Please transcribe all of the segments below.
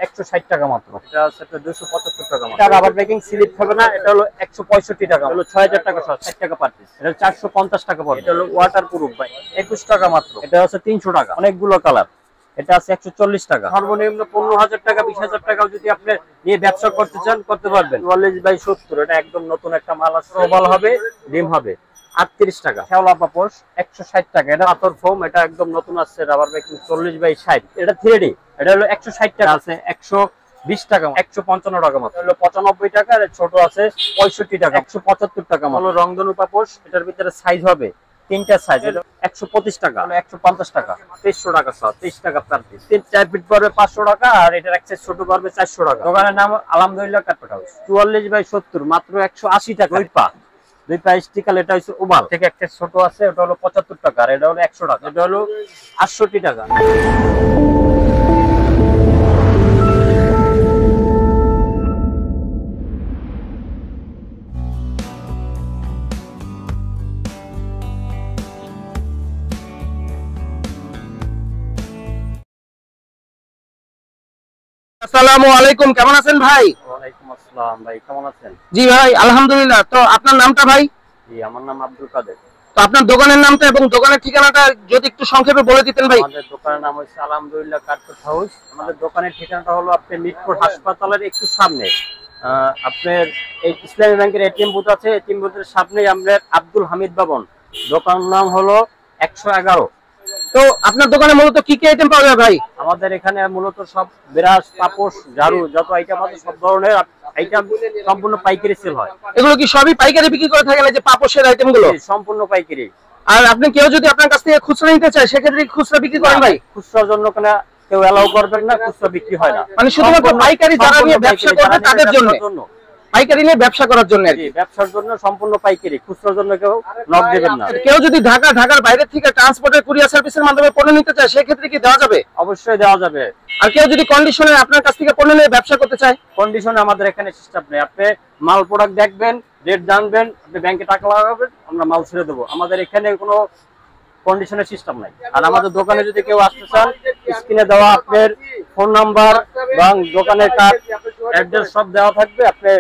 160 টাকা মাত্র। এটা আছে 275 টাকা মাত্র। এটা রাবার প্যাকিং স্লিপ হবে না, এটা হলো 165 টাকা, হলো 6000 টাকা সহ 60 টাকা পার পিস। এটা 450 টাকা পড়বে। এটা হলো ওয়াটার প্রুফ ভাই, 21 টাকা মাত্র। এটা আছে 300 টাকা, অনেকগুলো কালার। এটা আছে 140 টাকা। সর্বনিম্ন 15000 টাকা 20000 টাকা যদি আপনি নিয়ে ব্যবসা করতে চান করতে পারবেন। 44/70, এটা একদম নতুন একটা মাল আছে, ওভাল হবে, ডিম হবে। 38 টাকা। শেওলা পাপোশ 160 টাকা। এটা পাথর ফোম, এটা একদম নতুন আছে, রাবার প্যাকিং 40/60। এটা 3D, এটা হলো 160 টাকা আছে, 120 টাকা, 155 টাকা মাত্র। হলো 95 টাকা। আর ছোট আছে 65 টাকা, 175 টাকা মাত্র। হলো রংধনু পাপোশ, এটার ভিতরে সাইজ হবে তিনটা সাইজ, 125 টাকা, 150 টাকা, 2300 টাকা সহ 23 টাকা পার পিস। 4 ফিট পড়বে 500 টাকা, আর এটার এক সাইজ ছোট পড়বে 400 টাকা। দোকানের নাম আলহামদুলিল্লাহ কার্পেট হাউস। 44/70 মাত্র 180 টাকা। দুই পা স্টিকাল। এটা হচ্ছে ওভাল থেকে একটা ছোট আছে, ওটা হলো 75 টাকা, আর এটা হলো 100 টাকা। এটা হলো 68 টাকা। আসসালামু আলাইকুম, কেমন আছেন ভাই? ওয়ালাইকুম আসসালাম ভাই, কেমন আছেন? জি ভাই, আলহামদুলিল্লাহ। তো আপনার নামটা ভাই? জি, আমার নাম আব্দুল কাদের। তো আপনার দোকানের নামটা এবং দোকানের ঠিকানাটা যদি একটু সংক্ষেপে বলে দিতেন ভাই। আমাদের দোকানের নাম হচ্ছে আলহামদুলিল্লাহ কার্পেট হাউস। আমাদের দোকানের ঠিকানাটা হলো আপনার মিটপুর হাসপাতালের একটু সামনে। আপনার এই ইসলামী ব্যাংকের এটিএম বুথ আছে, এটিএম বুথের সামনেই আমাদের আব্দুল হামিদ ভবন। দোকানের নাম হলো 111। তো আপনার দোকানে মূলত কি কি আইটেম পাওয়া যায় ভাই? আমাদের এখানে মূলত সব ব্রাশ, পাপোশ, ঝাড়ু, যত আইটেম আছে সব ধরনের আইটেম সম্পূর্ণ পাইকারি সেল হয়। এগুলো কি সবই পাইকারি বিক্রি করে থাকেন, এই যে পাপোশের আইটেম গুলো? সম্পূর্ণ পাইকারি। আর আপনি কেউ যদি আপনার কাছ থেকে খুচরা নিতে চায় সেক্ষেত্রে খুচরা বিক্রি করেন ভাই? খুচরার জন্য কেন কেউ এলাও করবেন না, খুচরা বিক্রি হয় না। মানে শুধুমাত্র পাইকারি যারা নিয়ে ব্যবসা করবে তাদের জন্য, পাইকারি নিয়ে ব্যবসা করার জন্য। ব্যবসার জন্য সম্পূর্ণ পাইকারি, খুচরার জন্য কেউ নক দেবেন না। কেউ যদি ঢাকার বাইরে থেকে ট্রান্সপোর্টের কুরিয়ার সার্ভিসের মাধ্যমে পণ্য নিতে চায় সেক্ষেত্রে কি দেওয়া যাবে? অবশ্যই দেওয়া যাবে। আর কেউ যদি কন্ডিশনে আপনার কাছ থেকে পণ্য নিয়ে ব্যবসা করতে চায়? কন্ডিশনে আমাদের এখানে সিস্টেম নেই। আপনি মাল প্রোডাক্ট দেখবেন, রেট জানবেন, আপনি ব্যাংকে টাকা লাগাবেন, আমরা মাল ছেড়ে দেবো। আমাদের এখানে কোনো কন্ডিশনের সিস্টেম নাই। আর আমাদের দোকানে যদি কেউ আসতে চান, স্ক্রিনে দেওয়া আপনার ফোন নাম্বার এবং দোকানের কার্ড, অ্যাড্রেস সব দেওয়া থাকবে। আপনি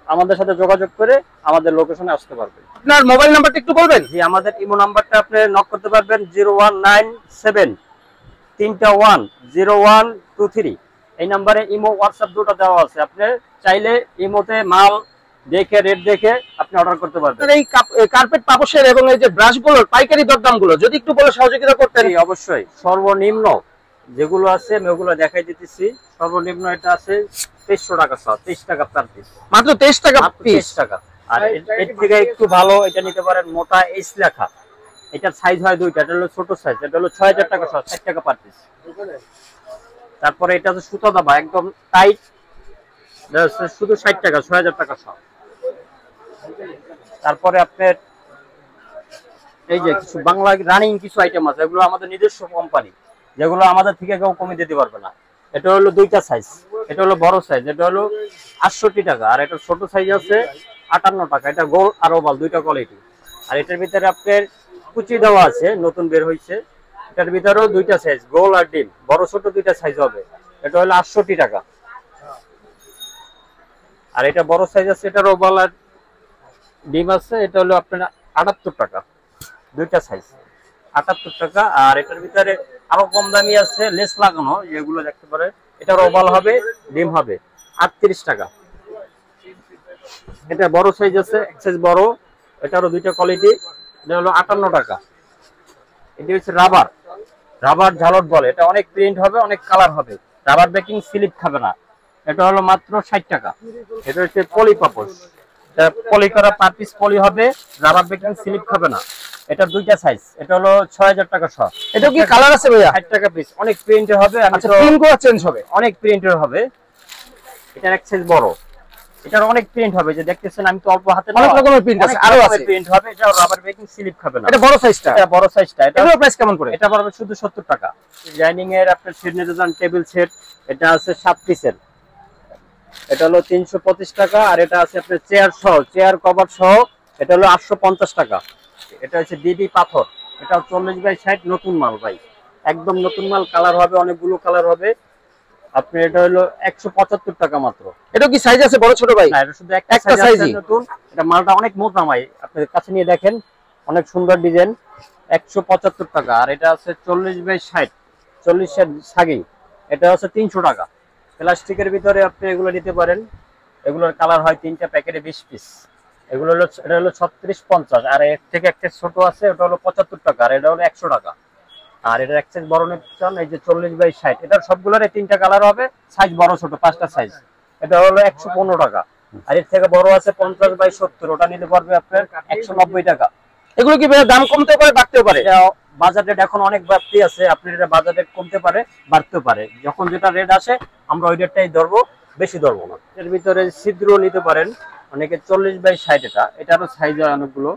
আমাদের সাথে যোগাযোগ করে আমাদের লোকেশনে আসতে পারবেন। আপনার মোবাইল নাম্বারটা একটু বলবেন? জি, আমাদের ইমো নাম্বারটা আপনি নক করতে পারবেন 0197 3010123। এই নাম্বারে ইমো হোয়াটসঅ্যাপ দুটো দেওয়া আছে। আপনি চাইলে ইমোতে মাল দেখে রেট দেখে আপনি অর্ডার করতে পারবেন। এই কার্পেট পাপোশের এবং এই যে ব্রাশগুলোর পাইকারি দরদামগুলো যদি একটু বলে সহযোগিতা করতেন। অবশ্যই। সর্বনিম্ন যেগুলো আছে আমি ওগুলো দেখাই দিতেছি। সর্বনিম্ন এটা আছে 2300 টাকা সহ 23 টাকা পার পিস। মাত্র 23 টাকা পিস। 23 টাকা। আর এর থেকে একটু ভালো এটা নিতে পারেন, মোটা এইচ লেখা। এটার সাইজ হয় দুইটা, এটা হলো ছোট সাইজ, এটা হলো 6000 টাকা সহ 60 টাকা পার পিস। তারপরে এটা হচ্ছে সুতা দাবা, একদম টাইট, শুধু 60 টাকা, 6000 টাকা সহ। তারপরে আপনার এই যে কিছু বাংলা রানিং কিছু আইটেম আছে, এগুলো আমাদের নিজস্ব কোম্পানি, যেগুলো আমাদের থেকে কেউ কমে দিতে পারবে না। এটা হলো দুইটা সাইজ, এটা হলো বড় সাইজ, এটা হলো 68 টাকা, আর এটা ছোট সাইজ আছে 58 টাকা। এটা গোল আর ওভাল দুইটা কোয়ালিটি। আর এটার ভিতরে আপনার কুচি দেওয়া আছে, নতুন বের হয়েছে। এটার ভিতরেও দুইটা সাইজ, গোল আর ডিম, বড় ছোট দুইটা সাইজ হবে। এটা হলো 68 টাকা। আর এটা বড় সাইজ আছে, এটার ওভাল আর ডিম আছে, এটা হলো আপনার 78 টাকা। দুইটা সাইজ 78 টাকা। আর এটার ভিতরে আরো কম দামি আছে, লেস লাগানো, যেগুলো দেখতে পারে। এটার ওভাল হবে, ডিম হবে, 38 টাকা। এটা বড় সাইজ আছে, এক সাইজ বড়, এটারও দুইটা কোয়ালিটি, এটা হলো 58 টাকা। এটি হচ্ছে রাবার, রাবার ঝালট বলে। এটা অনেক প্রিন্ট হবে, অনেক কালার হবে, রাবার প্যাকিং স্লিপ খাবে না। এটা হলো মাত্র 60 টাকা। এটা হচ্ছে পলি পাপোশ, এটা পলি করা পার পিস পলি হবে, রাবার প্যাকিং স্লিপ খাবে না। এটা দুইটা সাইজ, এটা হলো 6000 টাকা সহ। এটা কি কালার আছে ভাইয়া? 60 টাকা পিস, অনেক প্রিন্টের হবে। আচ্ছা, প্রিন্টগুলো চেঞ্জ হবে? অনেক প্রিন্টের হবে। এটার এক সাইজ বড়, এটার অনেক প্রিন্ট হবে, যে দেখতেছেন আমি তো অল্প হাতে, অনেক রকমের প্রিন্ট আছে, আরো আছে প্রিন্ট হবে। এটা রাবার প্যাকিং স্লিপ খাবে না। এটা বড় সাইজটা? এটা বড় সাইজটা। এটা প্রাইস কেমন করে? এটা পড়বে শুধু 70 টাকা। ডাইনিং এর আপনার সেট নিতে যান, টেবিল সেট, এটা আছে 7 পিসের, এটা হলো 325 টাকা। আর এটা আছে আপনার চেয়ার সহ, চেয়ার কভার সহ, এটা হলো 850 টাকা। এটা হচ্ছে ডিডি পাথর, এটা 40/60, নতুন মাল ভাই, একদম নতুন মাল। কালার হবে, অনেকগুলো কালার হবে। আপনি এটা হলো 175 টাকা মাত্র। এটা কি সাইজ আছে বড় ছোট ভাই? না, এটা শুধু একটা সাইজই নতুন। এটা মালটা অনেক মোটা ভাই, আপনাদের কাছে নিয়ে দেখেন, অনেক সুন্দর ডিজাইন। 175 টাকা। আর এটা আছে 40/60, 40 সাগি, এটা হচ্ছে 300 টাকা। প্লাস্টিকের ভিতরে আপনি এগুলো নিতে পারেন। এগুলোর কালার হয় 3টা, প্যাকেটে 20 পিস। এগুলো হলো, এটা হলো 36-50। আর এর থেকে একটা ছোট আছে, ওটা হলো 75 টাকা। আর এটা হলো 100 টাকা। আর এটা এক সাইজ বড় নিতে চান, এই যে 40/60, এটার সবগুলোর 3টা কালার হবে, সাইজ বড় ছোট 5টা সাইজ। এটা হলো 115 টাকা। আর এর থেকে বড় আছে 50/70, ওটা নিতে পারবে আপনার 190 টাকা। এগুলো কি দাম কমতে পারে বাড়তেও পারে? এটা বাজার রেট এখন অনেক বাড়তি আছে, আপনি এটা বাজার রেট কমতে পারে বাড়তেও পারে। যখন যেটা রেট আসে আমরা ওই রেটটাই ধরবো, বেশি ধরবো না। এর ভিতরে ছিদ্র নিতে পারেন অনেকে 40/60, এটারও সাইজ হয় অনেকগুলো।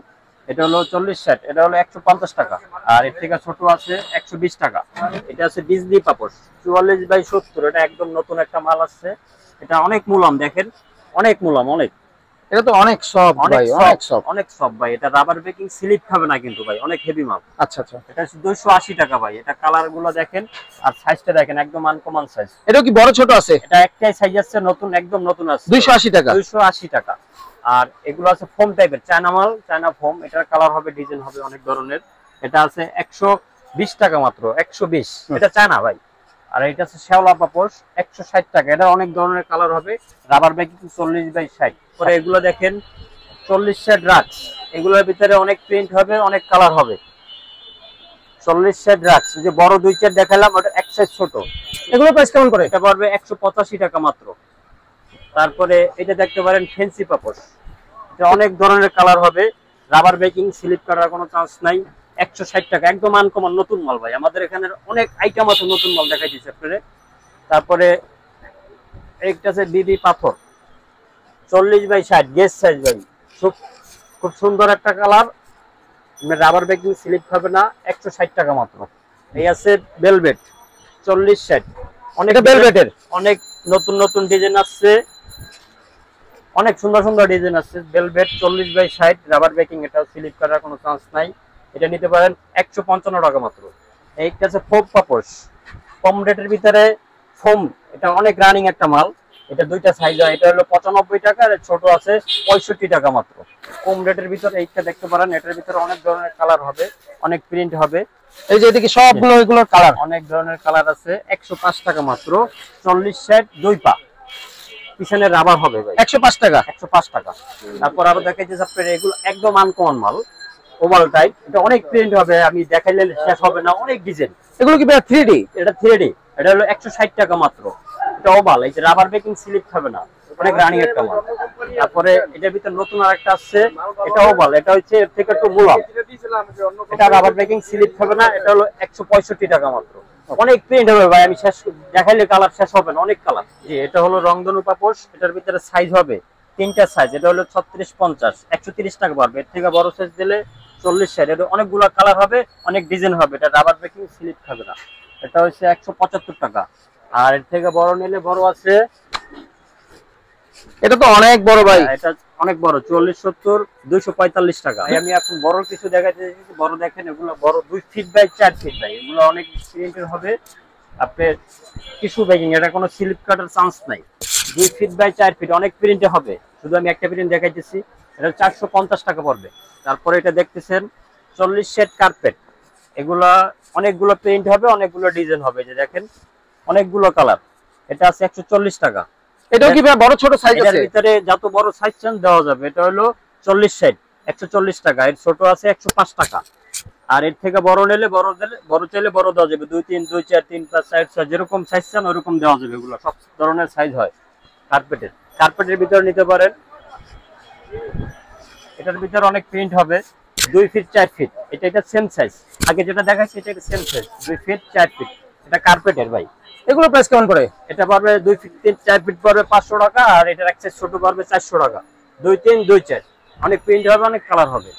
এটা হলো 40-60, এটা হলো 150 টাকা। আর এর থেকে ছোট আছে 120 টাকা। এটা আছে ডিজনি পাপোশ 44/70, এটা একদম নতুন একটা মাল আসছে। এটা অনেক মুলাম, দেখেন অনেক মুলাম, অনেক। এটা তো অনেক সফট ভাই, অনেক সফট, অনেক সফট ভাই। এটা রাবার বেকিং, স্লিপ খাবে না কিন্তু ভাই, অনেক হেভি মাল। আচ্ছা আচ্ছা। এটা 280 টাকা ভাই। এটা কালার গুলো দেখেন আর সাইজটা দেখেন, একদম আনকমন সাইজ। এটা কি বড় ছোট আছে? এটা একটাই সাইজ আছে, নতুন, একদম নতুন আছে, 280 টাকা। 280 টাকা। আর এগুলো আছে ফোম টাইপের, চায়না মাল, চায়না ফোম। এটার কালার হবে, ডিজাইন হবে অনেক ধরনের। এটা আছে 120 টাকা মাত্র, 120। এটা চায়না ভাই। আর এটা আছে শ্যাওলা পাপোশ 160 টাকা। এটা অনেক ধরনের কালার হবে। Rubber baking 40/60। পরে এগুলো দেখেন 40 রাক্স, এগুলোর ভিতরে অনেক প্রিন্ট হবে, অনেক কালার হবে। 40 রাক্স, যে বড় 2-4 দেখালাম, ওটা এক সাইজ ছোট। এগুলো প্রাইস কেমন করে? এটা পড়বে 185 টাকা মাত্র। তারপরে এটা দেখতে পারেন ফ্যান্সি পাপোশ, এটা অনেক ধরনের কালার হবে। রাবার বেকিং, স্লিপ করার কোনো চান্স নাই। 160 টাকা, একদম আনকমন নতুন মাল ভাই। আমাদের এখানে অনেক আইটেম আছে, নতুন মাল দেখাই দিচ্ছি আপনাদের। তারপরে একটা আছে বিবি পাথর 40/60, গেস সাইজ ভাই, খুব সুন্দর একটা কালার। রাবার বেকিং, স্লিপ হবে না, 160 টাকা মাত্র। এই আছে ভেলভেট 40-60, অনেক ভেলভেটের অনেক নতুন নতুন ডিজাইন আসছে, অনেক সুন্দর সুন্দর ডিজাইন আছে। ভেলভেট 40/60, রাবার বেকিং, এটাও স্লিপ করার কোনো চান্স নাই। এটা নিতে পারেন 155 টাকা মাত্র। এইটা আছে ফোম পাপোশ, কম রেটের ভিতরে ফোম, এটা অনেক রানিং একটা মাল। এটা 2টা সাইজ হয়, এটা হলো 95 টাকা, আর ছোট আছে 65 টাকা মাত্র। কম রেটের ভিতরে এইটা দেখতে পারেন। এটার ভিতরে অনেক ধরনের কালার হবে, অনেক প্রিন্ট হবে। এই যে এদিকে সবগুলো এগুলোর কালার, অনেক ধরনের কালার আছে। 105 টাকা মাত্র, 40-60, 2 পা, পিছনে রাবার হবে ভাই, 105 টাকা। 105 টাকা। তারপর আরো দেখাইতে আপনার এগুলো একদম আনকমন মাল, ওভাল টাইপ। এটা অনেক প্রিন্ট হবে, আমি দেখাইলে শেষ হবে না, অনেক ডিজাইন। এগুলো কি 3D? এটা 3D, এটা হলো 160 টাকা মাত্র। এটা ওভাল, এই যে রাবার বেকিং, স্লিপ হবে না, অনেক রানিং একটা মাল। তারপরে এটার ভিতরে নতুন আরেকটা আসছে, এটা ওভাল, এটা হচ্ছে এর থেকে একটু মুলাম। এটা রাবার বেকিং, স্লিপ হবে না, এটা হলো 165 টাকা মাত্র। অনেক প্রিন্ট হবে ভাই, আমি শেষ দেখাইলে কালার শেষ হবে না, অনেক কালার। জি, এটা হলো রংধনু পাপোশ, এটার ভিতরে সাইজ হবে 3টা সাইজ। এটা হলো 36-50, 130 টাকা পড়বে। এর থেকে বড় সাইজ দিলে 40-60। এটা অনেকগুলো কালার হবে, অনেক ডিজাইন হবে। এটা রাবার বেকিং, স্লিপ খাবে না। এটা হচ্ছে 175 টাকা। আর এর থেকে বড় নিলে বড় আছে, এটা তো অনেক বড় ভাই। এটা অনেক বড়, 40-70, 245 টাকা। আমি এখন বড় কিছু দেখাতে চাইছি। বড় দেখেন, এগুলো বড় 2 ফিট/4 ফিট ভাই। এগুলো অনেক প্রিন্টের হবে। আপনার টিস্যু বেকিং, এটা কোনো স্লিপ কাটার চান্স নাই। 2 ফিট/4 ফিট, অনেক প্রিন্টে হবে। শুধু আমি একটা প্রিন্ট দেখাইতেছি। এটা 450 টাকা পড়বে। তারপরে এটা দেখতেছেন 40 কার্পেট, এগুলা অনেকগুলো প্রিন্ট হবে, অনেকগুলো ডিজাইন হবে। যে দেখেন অনেকগুলো কালার। এটা আছে 140 টাকা। এটাও কি বড় ছোট সাইজ আছে? এর ভিতরে যত বড় সাইজ চান দেওয়া যাবে। এটা হলো 40-60, 140 টাকা। এর ছোট আছে 105 টাকা। আর এর থেকে বড় নিলে বড় চাইলে বড় দেওয়া যাবে। 2, 3, 2, 4, 3, 5, 6, 7, যেরকম সাইজ চান ওরকম দেওয়া যাবে। এগুলো সব ধরনের সাইজ হয়। কার্পেটের ভিতরে নিতে পারেন। এটার ভিতরে অনেক প্রিন্ট হবে। 2 ফিট/4 ফিট, এটা সেম সাইজ। আগে যেটা দেখাচ্ছি এটা সেম সাইজ, 2 ফিট/4 ফিট। এটা কার্পেটের ভাই। এগুলো প্রাইস কেমন করে? এটা পড়বে 2 ফিট/4 ফিট পড়বে 500 টাকা। আর এটার এক সাইজ ছোট পড়বে 400 টাকা। 2, 3, 2, 4, অনেক প্রিন্ট হবে, অনেক কালার হবে।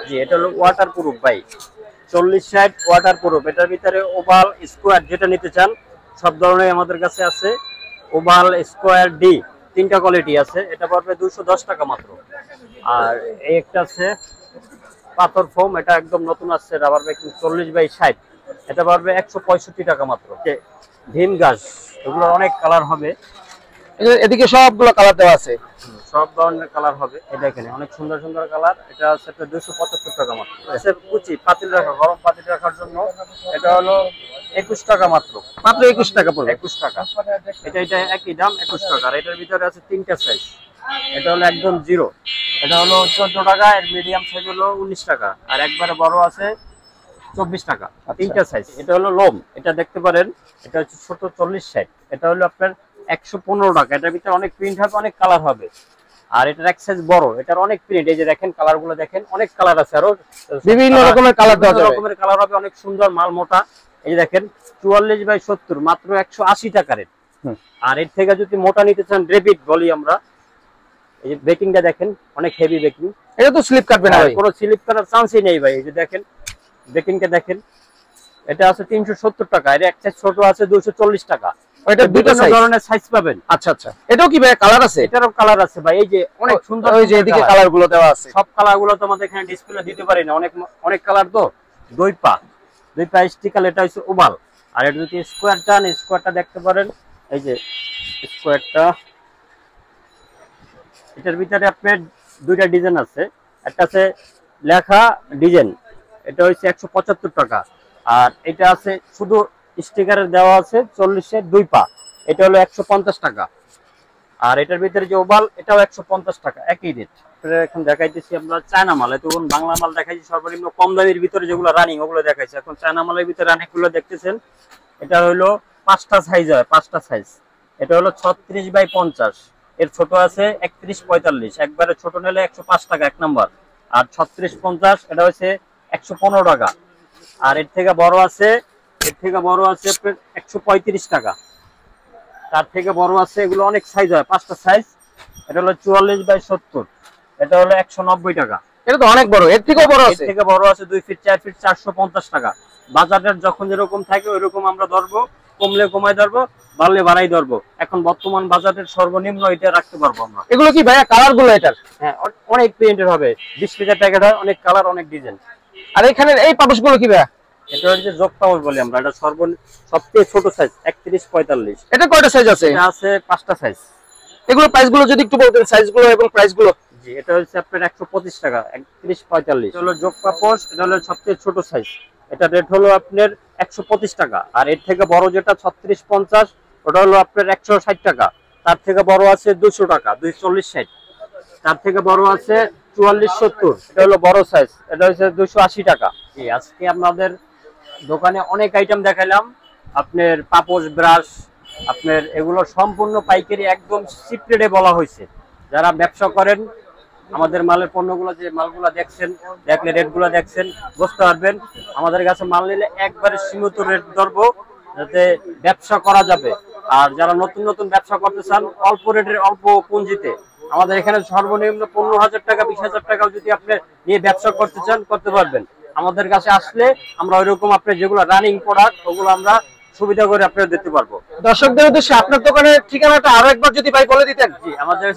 জি, এটা হলো ওয়াটার প্রুফ ভাই, 40-60 ওয়াটার প্রুফ। এটার ভিতরে ওভাল, স্কোয়ার যেটা নিতে চান সব ধরনের আমাদের কাছে আছে। ওভাল, স্কোয়ার, ডি, 3টা কোয়ালিটি আছে। এটা পড়বে 210 টাকা মাত্র। আর এই একটা আছে পাথর ফোম, এটা একদম নতুন আসছে, রাবার বেকিং, 40/60। এটা পড়বে 165 টাকা মাত্র। ভীম ঘাস, এগুলোর অনেক কালার হবে। এদিকে সবগুলো কালার দেওয়া আছে, সব ধরনের কালার হবে। এই দেখেন অনেক সুন্দর সুন্দর কালার। এটা হচ্ছে 275 টাকা মাত্র। আছে কুচি পাতিল রাখা, গরম পাতিল রাখার জন্য এটা হলো 21 টাকা মাত্র। মাত্র 21 টাকা পড়বে। 21 টাকা। এটা একই দাম 21 টাকা। আর এটার ভিতরে আছে তিনটা সাইজ। এটা হলো একদম জিরো, এটা হলো 14 টাকা। এর মিডিয়াম সাইজ হলো 19 টাকা। আর একবারে বড় আছে 24 টাকা। তিনটা সাইজ। এটা হলো লোম, এটা দেখতে পারেন। এটা হচ্ছে ছোট 40-60। এটা হলো আপনার 115 টাকা। এটার ভিতরে অনেক প্রিন্ট হবে, অনেক কালার হবে। আর এটার এক সাইজ বড়, এটার অনেক প্রিন্ট। এই যে দেখেন কালার গুলো দেখেন, অনেক কালার আছে, আরো বিভিন্ন রকমের কালার দেওয়া যাবে। রকমের কালার হবে, অনেক সুন্দর মাল, মোটা। এই যে দেখেন 44/70 মাত্র 180 টাকা রেট। আর এর থেকে যদি মোটা নিতে চান, রেবিট বলি আমরা। এই যে বেকিংটা দেখেন, অনেক হেভি বেকিং। এটা তো স্লিপ কাটবে না ভাই? কোনো স্লিপ কাটার চান্সই নেই ভাই। এই যে দেখেন বেকিংটা দেখেন। এটা আছে 370 টাকা। এর এক সাইজ ছোট আছে 240 টাকা। এটা দুটো ধরনের সাইজ পাবেন। আচ্ছা আচ্ছা, এটাও কি ভাই কালার আছে? এটারও কালার আছে ভাই। এই যে অনেক সুন্দর, ওই যে এদিকে কালার গুলো দেওয়া আছে। সব কালার গুলো তো আমাদের এখানে ডিসপ্লে দিতে পারি না, অনেক অনেক কালার তো। দুই পা স্টিকার। এটা হচ্ছে ওভাল। আর এটা যদি স্কোয়ার চান, স্কোয়ারটা দেখতে পারেন। এই যে স্কোয়ারটা, এটার ভিতরে আপনার দুইটা ডিজাইন আছে। একটা আছে লেখা ডিজাইন, এটা হচ্ছে 175 টাকা। আর এটা আছে শুধু স্টিকারের দেওয়া আছে 40-এর 2 পা, এটা হলো 150 টাকা। আর এটার ভিতরে যে ওভাল, এটাও 150 টাকা, একই রেট। এখন দেখাইতেছি আমরা চায়না মাল। এতক্ষণ বাংলা মাল দেখাইছি সর্বনিম্ন কম দামের ভিতরে, যেগুলো রানিং ওগুলো দেখাইছি। এখন চায়না মালের ভিতরে রানিং গুলো দেখতেছেন। এটা হলো 5টা সাইজ হয়, 5টা সাইজ। এটা হলো 36/50। এর ছোট আছে 31-45। একবারে ছোট নিলে 105 টাকা এক নাম্বার। আর 36-50 এটা হচ্ছে 115 টাকা। আর এর থেকে বড় আছে, 135 টাকা। তার থেকে বড় আছে, এগুলো অনেক সাইজ হয়, 5টা সাইজ। এটা হলো 44/70। এটা হলো 190 টাকা। এটা তো অনেক বড়। এর থেকেও বড় আছে? এর থেকে বড় আছে 2 ফিট 4 ফিট 450 টাকা। বাজারের যখন যেরকম থাকে ওইরকম আমরা ধরবো, কমলে কমাই ধরবো, বাড়লে বাড়াই ধরবো। এখন বর্তমান বাজারের সর্বনিম্ন এটা রাখতে পারবো আমরা। এগুলো কি ভাইয়া কালার গুলো এটার? হ্যাঁ, অনেক প্রিন্টের হবে। 20 পিসের প্যাকেট হয়, অনেক কালার, অনেক ডিজাইন। আর এখানে এই পাপোশ গুলো কি ভাইয়া? এটা হচ্ছে জগ পাউচ বলি আমরা। এটা সবচেয়ে ছোট সাইজ 31-45। এটা কয়টা সাইজ আছে? এটা আছে 5টা সাইজ। এগুলো প্রাইস গুলো যদি একটু বলতেন, সাইজ গুলো এবং প্রাইস গুলো। জি, এটা হচ্ছে আপনার 125 টাকা, 31-45। এটা হলো জগ পাপোশ, এটা হলো সবচেয়ে ছোট সাইজ। এটা রেট হলো আপনার 125 টাকা। আর এর থেকে বড় যেটা 36-50, ওটা হলো আপনার 160 টাকা। তার থেকে বড় আছে 200 টাকা, 240-60। তার থেকে বড় আছে 44-70। এটা হলো বড় সাইজ, এটা হচ্ছে 280 টাকা। জি, আজকে আপনাদের দোকানে অনেক আইটেম দেখাইলাম। আপনার পাপোশ, ব্রাশ, আপনার এগুলো সম্পূর্ণ পাইকারি, একদম চিপ রেটে বলা হয়েছে। যারা ব্যবসা করেন, আমাদের মালের পণ্যগুলো, যে মালগুলো দেখছেন, দেখলে রেটগুলো দেখছেন, বুঝতে পারবেন। আমাদের কাছে মাল নিলে একবারে সীমিত রেট ধরবো, যাতে ব্যবসা করা যাবে। আর যারা নতুন নতুন ব্যবসা করতে চান, অল্প রেটের, অল্প পুঁজিতে, আমাদের এখানে সর্বনিম্ন 15,000 টাকা, 20,000 টাকাও যদি আপনি নিয়ে ব্যবসা করতে চান, করতে পারবেন। আমাদের কাছে আসলে আমরা ওইরকম আপনার যেগুলো রানিং প্রোডাক্ট, ওগুলো আমরা সুবিধা করে আপনারা দিতে পারবো। দর্শকদের উদ্দেশ্যে আপনার দোকানের ঠিকানাটা আরো একবার যদি ভাই বলে দিতেন। জি, আমাদের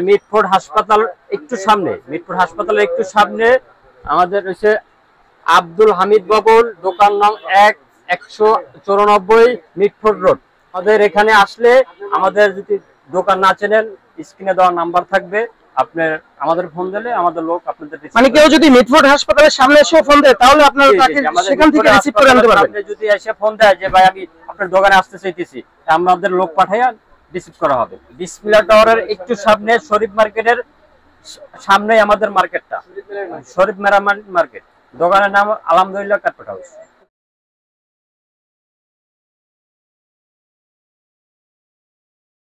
মিটফোর্ড হাসপাতাল একটু সামনে, মিটফোর্ড হাসপাতালের একটু সামনে আমাদের হচ্ছে আব্দুল হামিদ ভবন, দোকান নং 194 মিটফোর্ড রোড। আমাদের এখানে আসলে, আমাদের যদি দোকান না চেনেন, স্ক্রিনে দেওয়া নাম্বার থাকবে, আপনার আমাদের ফোন দিলে আমাদের লোক আপনাদের, মানে কেউ যদি মিটফোর্ড হাসপাতালের সামনে এসে ফোন দেয়, তাহলে আপনারা তাকে সেখান থেকে রিসিভ করে আনতে পারবেন। আপনি যদি এসে ফোন দেয় যে ভাই আমি আপনার দোকানে আসতে চাইতেছি, আমাদের লোক পাঠাইয়া রিসিভ করা হবে। বিসমিল্লাহ টাওয়ারের একটু সামনে, শরীফ মার্কেটের সামনে আমাদের মার্কেটটা, শরীফ মেরা মার্কেট। দোকানের নাম আলহামদুলিল্লাহ কার্পেট হাউস।